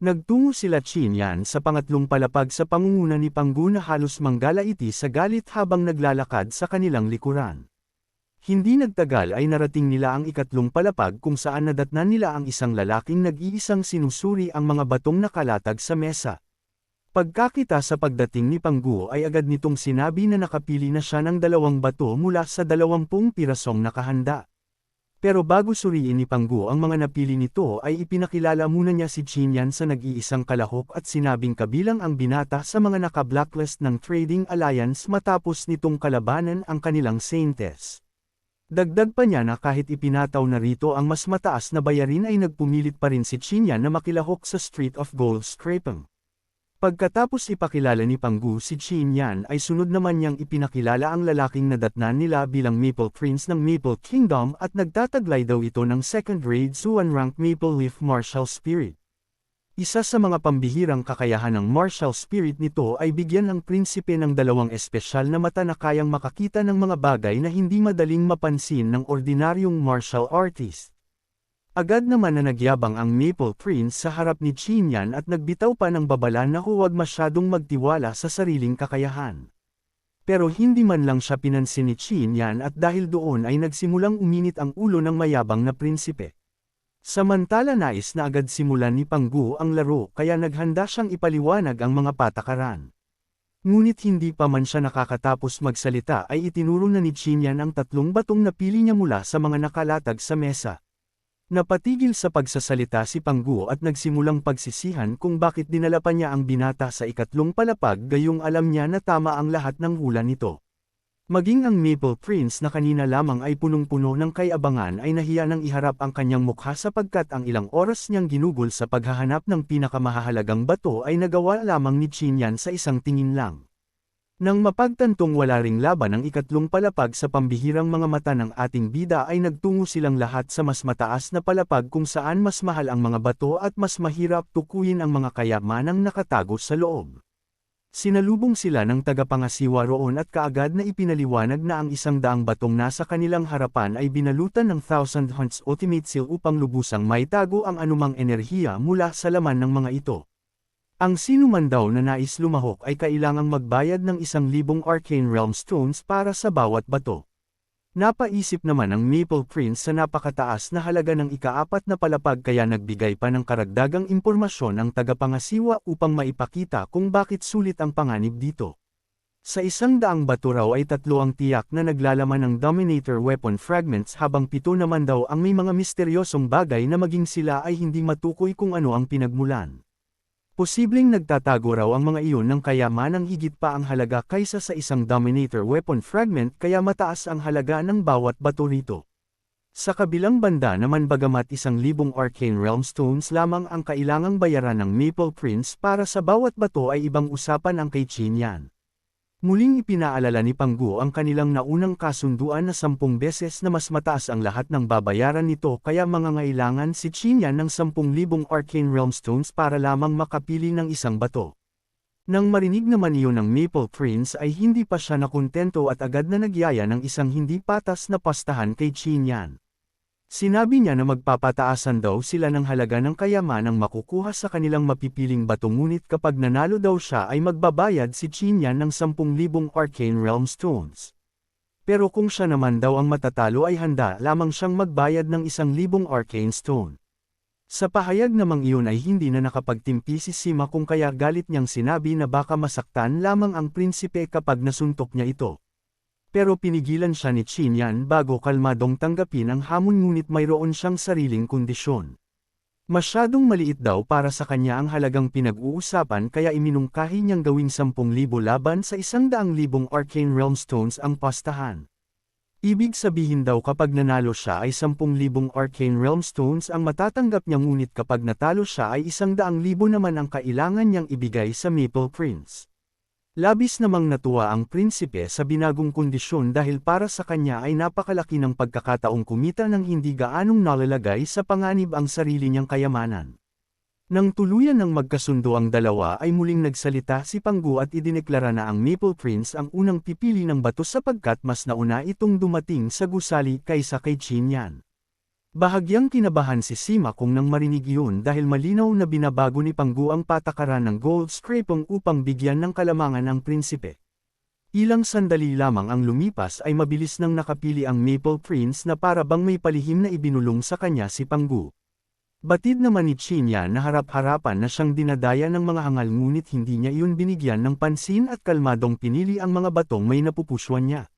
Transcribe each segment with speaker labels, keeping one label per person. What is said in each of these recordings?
Speaker 1: Nagtungo sila Qin sa pangatlong palapag sa pangunguna ni Panggu na halos manggalaiti sa galit habang naglalakad sa kanilang likuran. Hindi nagtagal ay narating nila ang ikatlong palapag kung saan nadatnan nila ang isang lalaking nag-iisang sinusuri ang mga batong nakalatag sa mesa. Pagkakita sa pagdating ni Panggu ay agad nitong sinabi na nakapili na siya ng 2 bato mula sa 20 pirasong nakahanda. Pero bago suriin ni Panggu ang mga napili nito ay ipinakilala muna niya si Qin sa nag-iisang kalahok at sinabing kabilang ang binata sa mga naka-blacklist ng Trading Alliance matapos nitong kalabanan ang kanilang Saintes. Dagdag pa niya na kahit ipinataw na rito ang mas mataas na bayarin ay nagpumilit pa rin si Qin na makilahok sa Street of Gold Scraping. Pagkatapos ipakilala ni Panggu si Qin ay sunod naman niyang ipinakilala ang lalaking nadatnan nila bilang Maple Prince ng Maple Kingdom at nagtataglay daw ito ng second-grade Zuan rank Maple Leaf Martial Spirit. Isa sa mga pambihirang kakayahan ng martial spirit nito ay bigyan ng prinsipe ng 2 espesyal na mata na kayang makakita ng mga bagay na hindi madaling mapansin ng ordinaryong martial artist. Agad naman na nagyabang ang Maple Prince sa harap ni Qin at nagbitaw pa ng babala na huwag masyadong magtiwala sa sariling kakayahan. Pero hindi man lang siya pinansin ni Qin at dahil doon ay nagsimulang uminit ang ulo ng mayabang na prinsipe. Samantala nais na agad simulan ni Panggu ang laro kaya naghanda siyang ipaliwanag ang mga patakaran. Ngunit hindi pa man siya nakakatapos magsalita ay itinuro na ni Qin ang 3 batong napili niya mula sa mga nakalatag sa mesa. Napatigil sa pagsasalita si Panggu at nagsimulang pagsisihan kung bakit dinala pa niya ang binata sa ikatlong palapag gayong alam niya na tama ang lahat ng hula nito. Maging ang Maple Prince na kanina lamang ay punong-puno ng kayabangan ay nahiya nang iharap ang kanyang mukha sapagkat ang ilang oras niyang ginugol sa paghahanap ng pinakamahalagang bato ay nagawa lamang ni Qin sa isang tingin lang. Nang mapagtantong wala ring laban ang ikatlong palapag sa pambihirang mga mata ng ating bida ay nagtungo silang lahat sa mas mataas na palapag kung saan mas mahal ang mga bato at mas mahirap tukuyin ang mga kayamanang nakatago sa loob. Sinalubong sila ng tagapangasiwa roon at kaagad na ipinaliwanag na ang 100 batong nasa kanilang harapan ay binalutan ng Thousand Hunts Ultimate Seal upang lubusang maitago ang anumang enerhiya mula sa laman ng mga ito. Ang sino man daw na nais lumahok ay kailangang magbayad ng 1,000 Arcane Realm Stones para sa bawat bato. Napaisip naman ang Maple Prince sa napakataas na halaga ng ika-4 na palapag kaya nagbigay pa ng karagdagang impormasyon ang tagapangasiwa upang maipakita kung bakit sulit ang panganib dito. Sa 100 bato raw ay 3 ang tiyak na naglalaman ng Dominator Weapon Fragments habang 7 naman daw ang may mga misteryosong bagay na maging sila ay hindi matukoy kung ano ang pinagmulan. Posibleng nagtatago raw ang mga iyon ng kayamanang higit pa ang halaga kaysa sa isang Dominator Weapon Fragment kaya mataas ang halaga ng bawat bato rito. Sa kabilang banda naman bagamat 1,000 Arcane Realm Stones lamang ang kailangang bayaran ng Maple Prince para sa bawat bato ay ibang usapan ang kay Qin. Muling ipinaalala ni Panggu ang kanilang naunang kasunduan na 10 beses na mas mataas ang lahat ng babayaran nito kaya mangangailangan si Qin ng 10,000 Arcane Realm Stones para lamang makapili ng isang bato. Nang marinig naman iyon ng Maple Prince ay hindi pa siya nakontento at agad na nagyaya ng isang hindi patas na pastahan kay Qin. Sinabi niya na magpapataasan daw sila ng halaga ng kayamanang makukuha sa kanilang mapipiling bato ngunit kapag nanalo daw siya ay magbabayad si Qin ng 10,000 Arcane Realm Stones. Pero kung siya naman daw ang matatalo ay handa lamang siyang magbayad ng 1,000 Arcane Stone. Sa pahayag namang iyon ay hindi na nakapagtimpi si Sima kung kaya galit niyang sinabi na baka masaktan lamang ang prinsipe kapag nasuntok niya ito. Pero pinigilan siya ni Qin bago kalmadong tanggapin ang hamon ngunit mayroon siyang sariling kondisyon. Masyadong maliit daw para sa kanya ang halagang pinag-uusapan kaya iminungkahi niyang gawing 10,000 laban sa 100,000 Arcane Realm Stones ang pastahan. Ibig sabihin daw kapag nanalo siya ay 10,000 Arcane Realm Stones ang matatanggap niya ngunit kapag natalo siya ay 100,000 naman ang kailangan niyang ibigay sa Maple Prince. Labis namang natuwa ang prinsipe sa binagong kondisyon dahil para sa kanya ay napakalaki ng pagkakataong kumita ng hindi gaanong nalalagay sa panganib ang sarili niyang kayamanan. Nang tuluyan ng magkasundo ang dalawa ay muling nagsalita si Panggu at idineklara na ang Maple Prince ang unang pipili ng bato sapagkat mas nauna itong dumating sa gusali kaysa kay Qin. Bahagyang kinabahan si Sima kung nang marinig iyon dahil malinaw na binabago ni Panggu ang patakaran ng gold scraping upang bigyan ng kalamangan ang prinsipe. Ilang sandali lamang ang lumipas ay mabilis nang nakapili ang Maple Prince na para bang may palihim na ibinulong sa kanya si Panggu. Batid naman ni Qinyan na harap-harapan na siyang dinadaya ng mga hangal ngunit hindi niya iyon binigyan ng pansin at kalmadong pinili ang mga batong may napupuswan niya.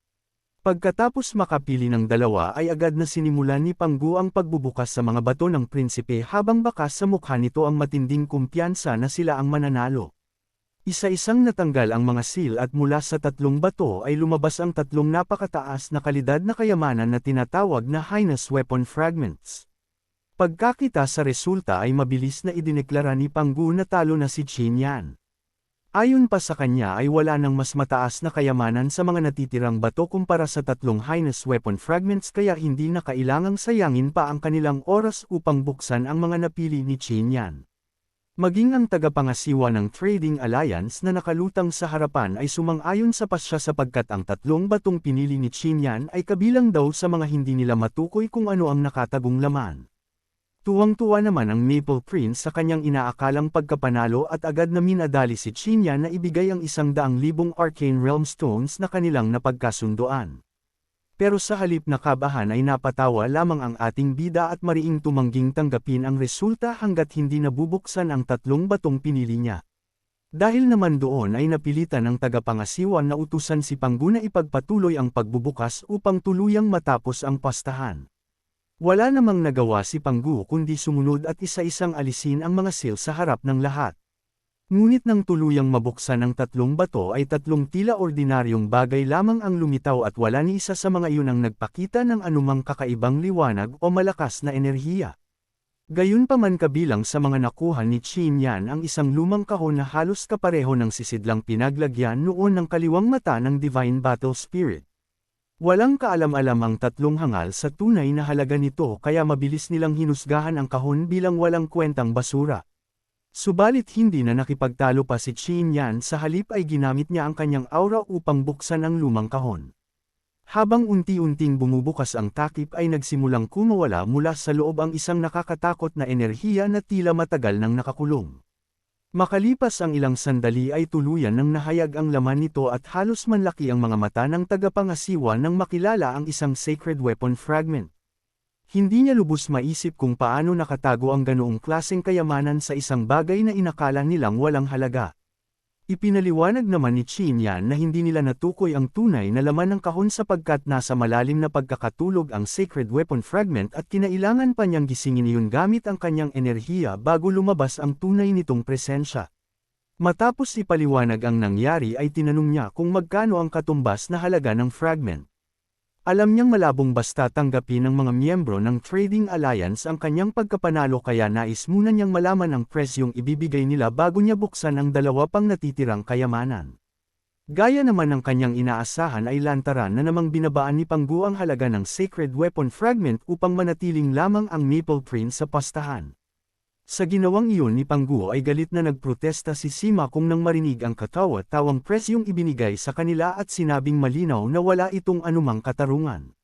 Speaker 1: Pagkatapos makapili ng dalawa ay agad na sinimulan ni Panggu ang pagbubukas sa mga bato ng prinsipe habang bakas sa mukha nito ang matinding kumpiyansa na sila ang mananalo. Isa-isang natanggal ang mga seal at mula sa tatlong bato ay lumabas ang tatlong napakataas na kalidad na kayamanan na tinatawag na Highness Weapon Fragments. Pagkakita sa resulta ay mabilis na idineklara ni Panggu na talo na si Qinyan. Ayon pa sa kanya ay wala nang mas mataas na kayamanan sa mga natitirang bato kumpara sa tatlong Highness Weapon Fragments kaya hindi na kailangang sayangin pa ang kanilang oras upang buksan ang mga napili ni Qinyan. Maging ang tagapangasiwa ng Trading Alliance na nakalutang sa harapan ay sumang-ayon sa pasya sapagkat ang tatlong batong pinili ni Qinyan ay kabilang daw sa mga hindi nila matukoy kung ano ang nakatagong laman. Tuwang-tuwa naman ang Maple Prince sa kanyang inaakalang pagkapanalo at agad na minadali si Qinyan na ibigay ang 100,000 Arcane Realm Stones na kanilang napagkasunduan. Pero sa halip na kabahan ay napatawa lamang ang ating bida at mariing tumangging tanggapin ang resulta hanggat hindi nabubuksan ang tatlong batong pinili niya. Dahil naman doon ay napilitan ng tagapangasiwa na utusan si Panggu na ipagpatuloy ang pagbubukas upang tuluyang matapos ang pastahan. Wala namang nagawa si Panggu kundi sumunod at isa-isang alisin ang mga seal sa harap ng lahat. Ngunit nang tuluyang mabuksan ang tatlong bato ay tatlong tila ordinaryong bagay lamang ang lumitaw at wala ni isa sa mga iyon ang nagpakita ng anumang kakaibang liwanag o malakas na enerhiya. Gayunpaman kabilang sa mga nakuha ni Qinyan ang isang lumang kahon na halos kapareho ng sisidlang pinaglagyan noon ng kaliwang mata ng Divine Battle Spirit. Walang kaalam-alam ang tatlong hangal sa tunay na halaga nito kaya mabilis nilang hinusgahan ang kahon bilang walang kwentang basura. Subalit hindi na nakipagtalo pa si Qinyan sa halip ay ginamit niya ang kanyang aura upang buksan ang lumang kahon. Habang unti-unting bumubukas ang takip ay nagsimulang kumawala mula sa loob ang isang nakakatakot na enerhiya na tila matagal nang nakakulong. Makalipas ang ilang sandali ay tuluyan nang nahayag ang laman nito at halos manlaki ang mga mata ng tagapangasiwa nang makilala ang isang Sacred Weapon Fragment. Hindi niya lubos maisip kung paano nakatago ang ganoong klaseng kayamanan sa isang bagay na inakala nilang walang halaga. Ipinaliwanag naman ni Qinyan na hindi nila natukoy ang tunay na laman ng kahon sapagkat nasa malalim na pagkakatulog ang Sacred Weapon Fragment at kinailangan pa niyang gisingin iyon gamit ang kanyang enerhiya bago lumabas ang tunay nitong presensya. Matapos ipaliwanag ang nangyari ay tinanong niya kung magkano ang katumbas na halaga ng fragment. Alam niyang malabong basta tanggapin ng mga miyembro ng Trading Alliance ang kanyang pagkapanalo kaya nais muna niyang malaman ang presyong ibibigay nila bago niya buksan ang dalawa pang natitirang kayamanan. Gaya naman ng kanyang inaasahan ay lantaran na namang binabaan ni Panggu ang halaga ng Sacred Weapon Fragment upang manatiling lamang ang Maple Prince sa pastahan. Sa ginawang iyon ni Panggu ay galit na nagprotesta si Sima kung nang marinig ang katawa-tawang presyong ibinigay sa kanila at sinabing malinaw na wala itong anumang katarungan.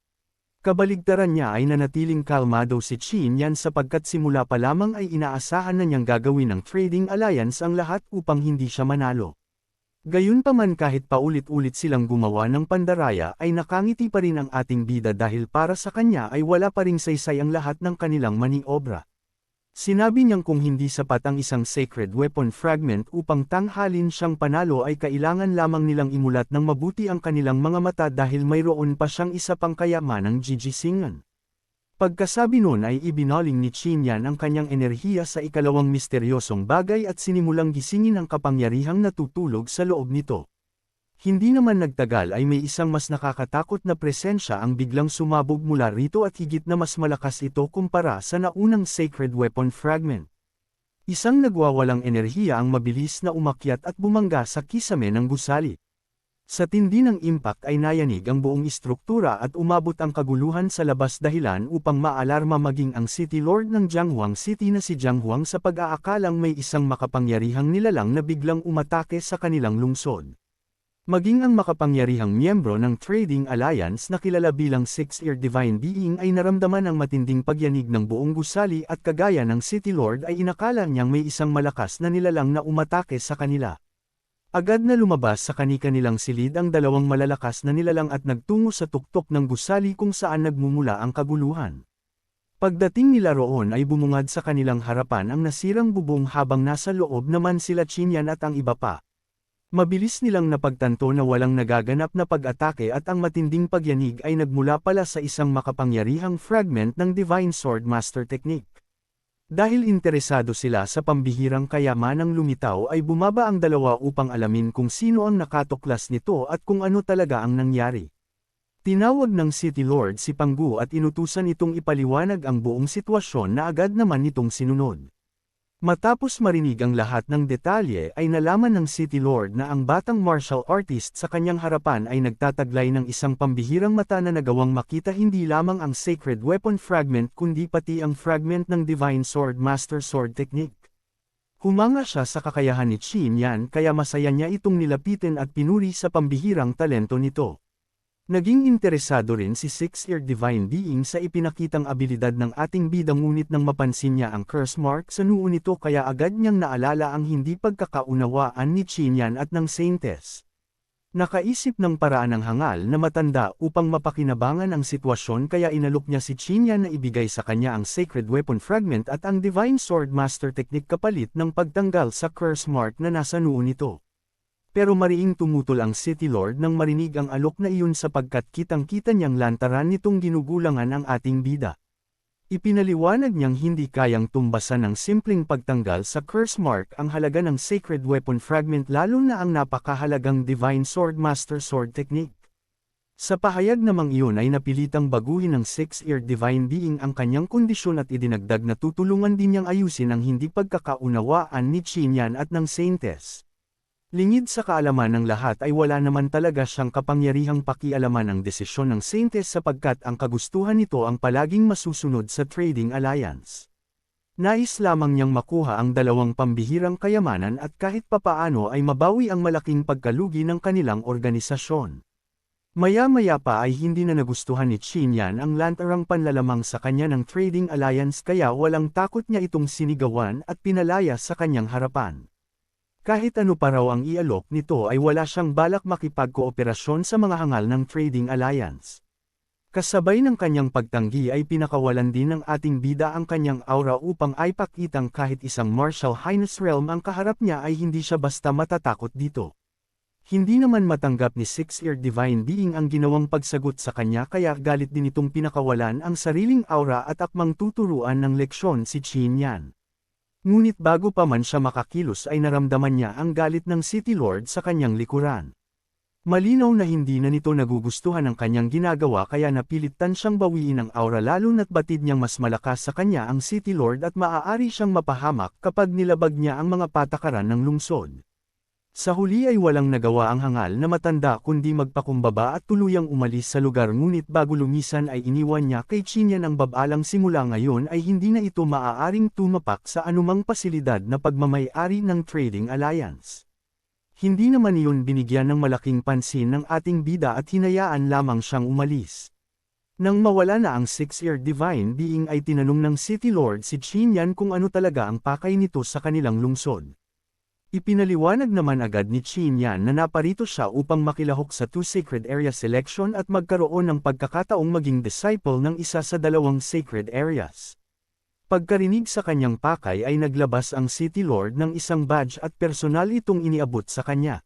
Speaker 1: Kabaligtaran niya ay nanatiling kalmado si Qinyan sapagkat simula pa lamang ay inaasahan na niyang gagawin ng Trading Alliance ang lahat upang hindi siya manalo. Gayunpaman kahit paulit-ulit silang gumawa ng pandaraya ay nakangiti pa rin ang ating bida dahil para sa kanya ay wala pa ring saysay ang lahat ng kanilang maniobra. Sinabi niyang kung hindi sapat ang isang Sacred Weapon Fragment upang tanghalin siyang panalo ay kailangan lamang nilang imulat ng mabuti ang kanilang mga mata dahil mayroon pa siyang isa pang kayamanang gigisingan. Pagkasabi nun ay ibinaling ni Qinyan ang kanyang enerhiya sa ikalawang misteryosong bagay at sinimulang gisingin ang kapangyarihang natutulog sa loob nito. Hindi naman nagtagal ay may isang mas nakakatakot na presensya ang biglang sumabog mula rito at higit na mas malakas ito kumpara sa naunang Sacred Weapon Fragment. Isang nagwawalang enerhiya ang mabilis na umakyat at bumangga sa kisame ng gusali. Sa tindi ng impact ay nayanig ang buong istruktura at umabot ang kaguluhan sa labas dahilan upang maalarma maging ang City Lord ng Jianghuang City na si Jianghuang sa pag-aakalang may isang makapangyarihang nilalang na biglang umatake sa kanilang lungsod. Maging ang makapangyarihang miyembro ng Trading Alliance na kilala bilang Six-Ear Divine Being ay naramdaman ang matinding pagyanig ng buong gusali at kagaya ng City Lord ay inakala niyang may isang malakas na nilalang na umatake sa kanila. Agad na lumabas sa kani-kanilang silid ang dalawang malalakas na nilalang at nagtungo sa tuktok ng gusali kung saan nagmumula ang kaguluhan. Pagdating nila roon ay bumungad sa kanilang harapan ang nasirang bubong habang nasa loob naman sila Qinian at ang iba pa. Mabilis nilang napagtanto na walang nagaganap na pag-atake at ang matinding pagyanig ay nagmula pala sa isang makapangyarihang fragment ng Divine Sword Master Technique. Dahil interesado sila sa pambihirang kayamanang lumitaw ay bumaba ang dalawa upang alamin kung sino ang nakatuklas nito at kung ano talaga ang nangyari. Tinawag ng City Lord si Panggu at inutusan itong ipaliwanag ang buong sitwasyon na agad naman nitong sinunod. Matapos marinig ang lahat ng detalye ay nalaman ng City Lord na ang batang martial artist sa kanyang harapan ay nagtataglay ng isang pambihirang mata na nagawang makita hindi lamang ang sacred weapon fragment kundi pati ang fragment ng Divine Sword Master Sword Technique. Humanga siya sa kakayahan ni Qinian kaya masaya niya itong nilapitin at pinuri sa pambihirang talento nito. Naging interesado rin si Six-Ear Divine Being sa ipinakitang abilidad ng ating bida ngunit nang mapansin niya ang curse mark sa noo nito kaya agad niyang naalala ang hindi pagkakaunawaan ni Qinian at ng Saintess. Nakaisip ng paraan ng hangal na matanda upang mapakinabangan ang sitwasyon kaya inalok niya si Qinian na ibigay sa kanya ang Sacred Weapon Fragment at ang Divine Sword Master Technique kapalit ng pagtanggal sa curse mark na nasa noo nito. Pero mariing tumutol ang City Lord nang marinig ang alok na iyon sapagkat kitang-kita niyang lantaran nitong ginugulangan ang ating bida. Ipinaliwanag niyang hindi kayang tumbasan ng simpleng pagtanggal sa curse mark ang halaga ng Sacred Weapon Fragment lalo na ang napakahalagang Divine Sword Master Sword Technique. Sa pahayag namang iyon ay napilitang baguhin ng Six-Ear Divine Being ang kanyang kondisyon at idinagdag na tutulungan din niyang ayusin ang hindi pagkakaunawaan ni Qinian at ng Saintess. Lingid sa kaalaman ng lahat ay wala naman talaga siyang kapangyarihang pakialaman ang desisyon ng Saintess sapagkat ang kagustuhan nito ang palaging masusunod sa Trading Alliance. Nais lamang niyang makuha ang dalawang pambihirang kayamanan at kahit papaano ay mabawi ang malaking pagkalugi ng kanilang organisasyon. Maya-maya pa ay hindi na nagustuhan ni Qinian ang lantarang panlalamang sa kanya ng Trading Alliance kaya walang takot niya itong sinigawan at pinalaya sa kanyang harapan. Kahit ano pa raw ang ialok nito ay wala siyang balak makipagkooperasyon sa mga hangal ng Trading Alliance. Kasabay ng kanyang pagtanggi ay pinakawalan din ng ating bida ang kanyang aura upang ay pakitang kahit isang Martial Highness Realm ang kaharap niya ay hindi siya basta matatakot dito. Hindi naman matanggap ni Six-Ear Divine Being ang ginawang pagsagot sa kanya kaya galit din itong pinakawalan ang sariling aura at akmang tuturuan ng leksyon si Qinian. Ngunit bago pa man siya makakilos ay naramdaman niya ang galit ng City Lord sa kanyang likuran. Malinaw na hindi na nito nagugustuhan ang kanyang ginagawa kaya napilitan siyang bawiin ang aura lalo na't batid niyang mas malakas sa kanya ang City Lord at maaari siyang mapahamak kapag nilabag niya ang mga patakaran ng lungsod. Sa huli ay walang nagawa ang hangal na matanda kundi magpakumbaba at tuluyang umalis sa lugar ngunit bago lumisan ay iniwan niya kay Qinian ang babalang simula ngayon ay hindi na ito maaaring tumapak sa anumang pasilidad na pagmamay-ari ng Trading Alliance. Hindi naman iyon binigyan ng malaking pansin ng ating bida at hinayaan lamang siyang umalis. Nang mawala na ang Six-Ear Divine Being ay tinanong ng City Lord si Qinian kung ano talaga ang pakay nito sa kanilang lungsod. Ipinaliwanag naman agad ni Qinian na naparito siya upang makilahok sa Two Sacred Area Selection at magkaroon ng pagkakataong maging disciple ng isa sa dalawang sacred areas. Pagkarinig sa kanyang pakay ay naglabas ang City Lord ng isang badge at personal itong iniabot sa kanya.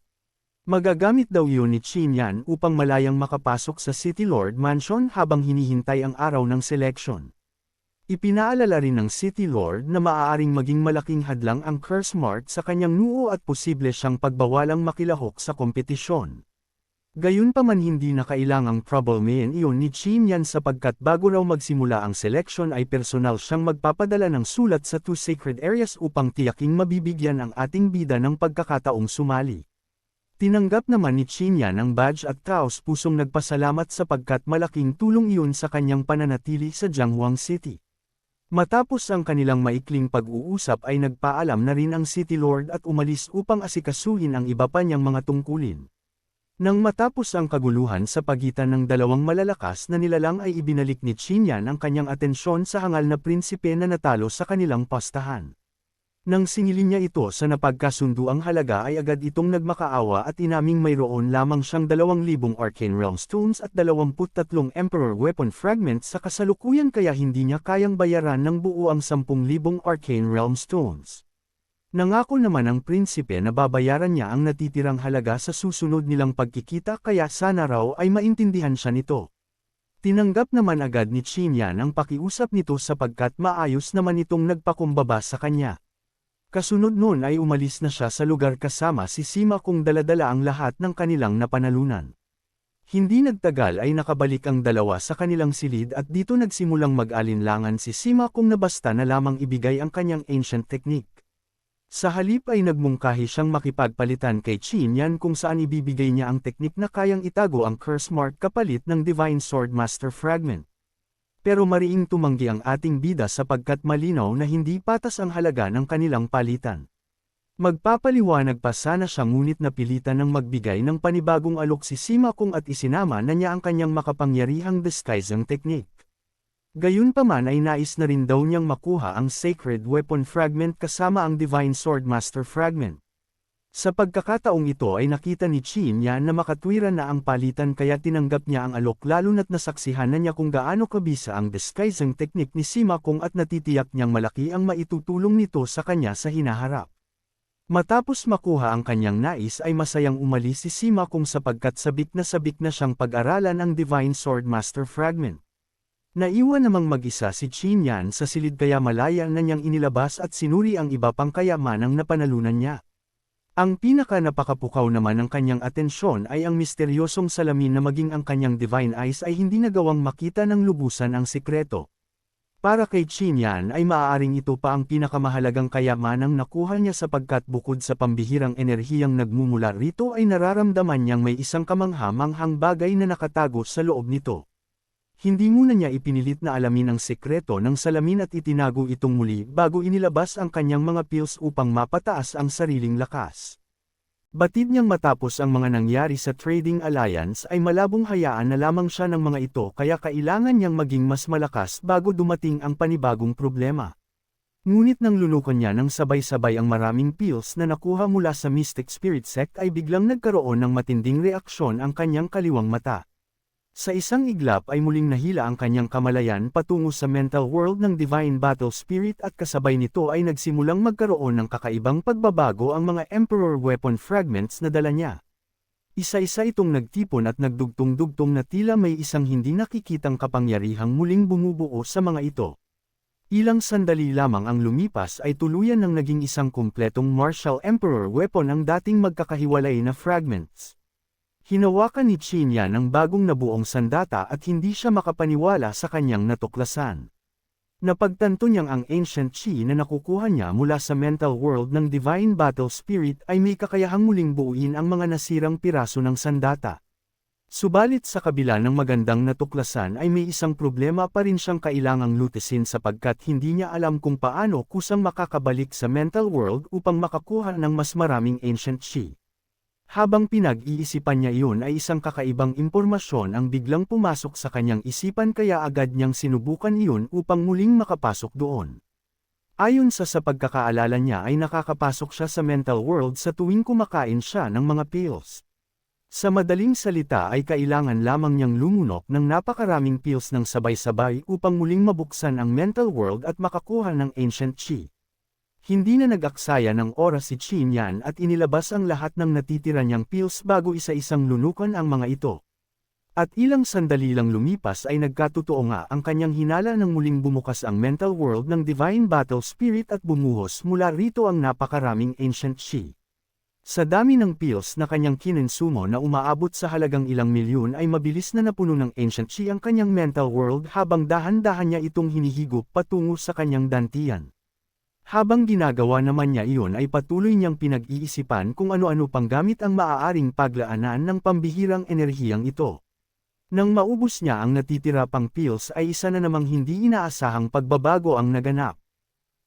Speaker 1: Magagamit daw iyon ni Qinian upang malayang makapasok sa City Lord Mansion habang hinihintay ang araw ng selection. Ipinaalala rin ng City Lord na maaaring maging malaking hadlang ang curse mark sa kanyang noo at posible siyang pagbawalang makilahok sa kompetisyon. Gayunpaman hindi na kailangang problemahin iyon ni Qinian sapagkat bago raw magsimula ang selection ay personal siyang magpapadala ng sulat sa Two Sacred Areas upang tiyaking mabibigyan ang ating bida ng pagkakataong sumali. Tinanggap naman ni Qinian ang badge at taos pusong nagpasalamat sapagkat malaking tulong iyon sa kanyang pananatili sa Jianghuang City. Matapos ang kanilang maikling pag-uusap ay nagpaalam na rin ang City Lord at umalis upang asikasuhin ang iba pa niyang mga tungkulin. Nang matapos ang kaguluhan sa pagitan ng dalawang malalakas na nilalang ay ibinalik ni Qinyan ang kanyang atensyon sa hangal na prinsipe na natalo sa kanilang pastahan. Nang singilin niya ito sa napagkasunduang halaga ay agad itong nagmakaawa at inaming mayroon lamang siyang 2,000 Arcane Realm Stones at 23 Emperor Weapon Fragments sa kasalukuyan kaya hindi niya kayang bayaran ng buo ang 10,000 Arcane Realm Stones. Nangako naman ang prinsipe na babayaran niya ang natitirang halaga sa susunod nilang pagkikita kaya sana raw ay maintindihan siya nito. Tinanggap naman agad ni Qinyan ang pakiusap nito sapagkat maayos naman itong nagpakumbaba sa kanya. Kasunod nun ay umalis na siya sa lugar kasama si Sima kung daladala ang lahat ng kanilang napanalunan. Hindi nagtagal ay nakabalik ang dalawa sa kanilang silid at dito nagsimulang mag-alinlangan si Sima kung nabasta na lamang ibigay ang kanyang ancient technique. Sa halip ay nagmungkahi siyang makipagpalitan kay Qinyan kung saan ibibigay niya ang teknik na kayang itago ang curse mark kapalit ng Divine Sword Master Fragment. Pero mariing tumanggi ang ating bida sapagkat malinaw na hindi patas ang halaga ng kanilang palitan. Magpapaliwanag pa sana siya ngunit napilitan ng magbigay ng panibagong alok si Sima kung at isinama na niya ang kanyang makapangyarihang disguising technique. Gayunpaman ay nais na rin daw niyang makuha ang Sacred Weapon Fragment kasama ang Divine Sword Master Fragment. Sa pagkakataong ito ay nakita ni Qinyan na makatwiran na ang palitan kaya tinanggap niya ang alok lalo na't nasaksihan na niya kung gaano kabisa ang disguising technique ni Sima kung at natitiyak niyang malaki ang maitutulong nito sa kanya sa hinaharap. Matapos makuha ang kanyang nais ay masayang umalis si Sima kung sapagkat sabik na siyang pag-aralan ang Divine Sword Master Fragment. Naiwan namang mag-isa si Qinyan sa silid kaya malaya na niyang inilabas at sinuri ang iba pang kayamanang napanalunan niya. Ang pinaka-napakapukaw naman ng kanyang atensyon ay ang misteryosong salamin na maging ang kanyang Divine Eyes ay hindi nagawang makita ng lubusan ang sikreto. Para kay Qinyan ay maaaring ito pa ang pinakamahalagang kayamanang nakuha niya sapagkat bukod sa pambihirang enerhiyang nagmumula rito ay nararamdaman niyang may isang kamangha-manghang bagay na nakatago sa loob nito. Hindi muna niya ipinilit na alamin ang sekreto ng salamin at itinago itong muli bago inilabas ang kanyang mga pills upang mapataas ang sariling lakas. Batid niyang matapos ang mga nangyari sa Trading Alliance ay malabong hayaan na lamang siya ng mga ito kaya kailangan niyang maging mas malakas bago dumating ang panibagong problema. Ngunit nang lunukan niya ng sabay-sabay ang maraming pills na nakuha mula sa Mystic Spirit Sect ay biglang nagkaroon ng matinding reaksyon ang kanyang kaliwang mata. Sa isang iglap ay muling nahila ang kanyang kamalayan patungo sa mental world ng Divine Battle Spirit at kasabay nito ay nagsimulang magkaroon ng kakaibang pagbabago ang mga Emperor Weapon Fragments na dala niya. Isa-isa itong nagtipon at nagdugtong-dugtong na tila may isang hindi nakikitang kapangyarihang muling bumubuo sa mga ito. Ilang sandali lamang ang lumipas ay tuluyan ng naging isang kumpletong Martial Emperor Weapon ang dating magkakahiwalay na fragments. Hinawakan ni Qinyan ang bagong nabuong sandata at hindi siya makapaniwala sa kanyang natuklasan. Napagtanto niyang ang ancient chi na nakukuha niya mula sa mental world ng Divine Battle Spirit ay may kakayahang muling buuin ang mga nasirang piraso ng sandata. Subalit sa kabila ng magandang natuklasan ay may isang problema pa rin siyang kailangang lutisin sapagkat hindi niya alam kung paano kusang makakabalik sa mental world upang makakuha ng mas maraming ancient chi. Habang pinag-iisipan niya iyon ay isang kakaibang impormasyon ang biglang pumasok sa kanyang isipan kaya agad niyang sinubukan iyon upang muling makapasok doon. Ayon sa pagkakaalala niya ay nakakapasok siya sa mental world sa tuwing kumakain siya ng mga pills. Sa madaling salita ay kailangan lamang niyang lumunok ng napakaraming pills ng sabay-sabay upang muling mabuksan ang mental world at makakuha ng ancient chi. Hindi na nag-aksaya ng oras si Qinyan at inilabas ang lahat ng natitira niyang pills bago isa-isang lunukan ang mga ito. At ilang sandali lang lumipas ay nagkatotoo nga ang kanyang hinala nang muling bumukas ang mental world ng Divine Battle Spirit at bumuhos mula rito ang napakaraming ancient chi. Sa dami ng pills na kanyang kinensumo na umaabot sa halagang ilang milyon ay mabilis na napuno ng ancient chi ang kanyang mental world habang dahan-dahan niya itong hinihigop patungo sa kanyang dantian. Habang ginagawa naman niya iyon ay patuloy niyang pinag-iisipan kung ano-ano pang gamit ang maaaring paglaanan ng pambihirang enerhiyang ito. Nang maubos niya ang natitira pang pills ay isa na namang hindi inaasahang pagbabago ang naganap.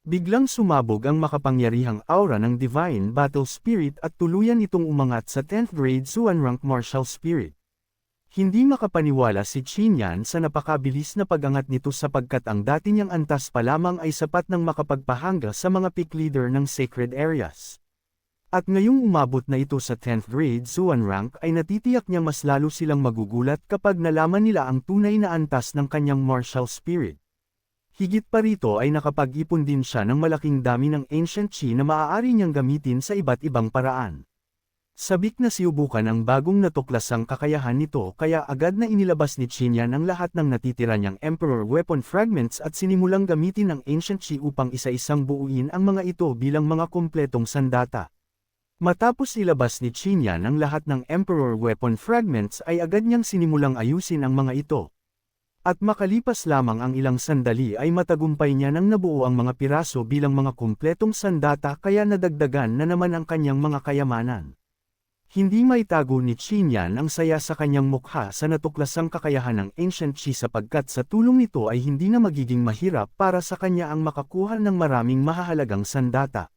Speaker 1: Biglang sumabog ang makapangyarihang aura ng Divine Battle Spirit at tuluyan itong umangat sa 10th grade Suan rank Martial Spirit. Hindi makapaniwala si Qin sa napakabilis na pagangat nito sapagkat ang dati niyang antas pa lamang ay sapat ng makapagpahanga sa mga peak leader ng sacred areas. At ngayong umabot na ito sa 10th grade Suan rank ay natitiyak niya mas lalo silang magugulat kapag nalaman nila ang tunay na antas ng kanyang martial spirit. Higit pa rito ay nakapag-ipon din siya ng malaking dami ng ancient chi na maaari niyang gamitin sa iba't ibang paraan. Sabik na siubukan ang bagong natuklasang kakayahan nito kaya agad na inilabas ni Qin ang lahat ng natitira niyang Emperor Weapon Fragments at sinimulang gamitin ang ancient chi upang isa-isang buuin ang mga ito bilang mga kumpletong sandata. Matapos ilabas ni Qin ang lahat ng Emperor Weapon Fragments ay agad niyang sinimulang ayusin ang mga ito. At makalipas lamang ang ilang sandali ay matagumpay niya nang nabuo ang mga piraso bilang mga kumpletong sandata kaya nadagdagan na naman ang kanyang mga kayamanan. Hindi maitago ni Qin ang saya sa kanyang mukha sa natuklasang kakayahan ng Ancient Chi sapagkat sa tulong nito ay hindi na magiging mahirap para sa kanya ang makakuha ng maraming mahahalagang sandata.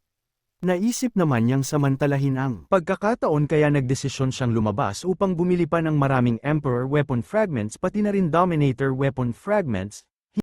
Speaker 1: Naisip naman niyang samantalahin ang pagkakataon kaya nagdesisyon siyang lumabas upang bumili pa ng maraming Emperor Weapon Fragments pati na rin Dominator Weapon Fragments,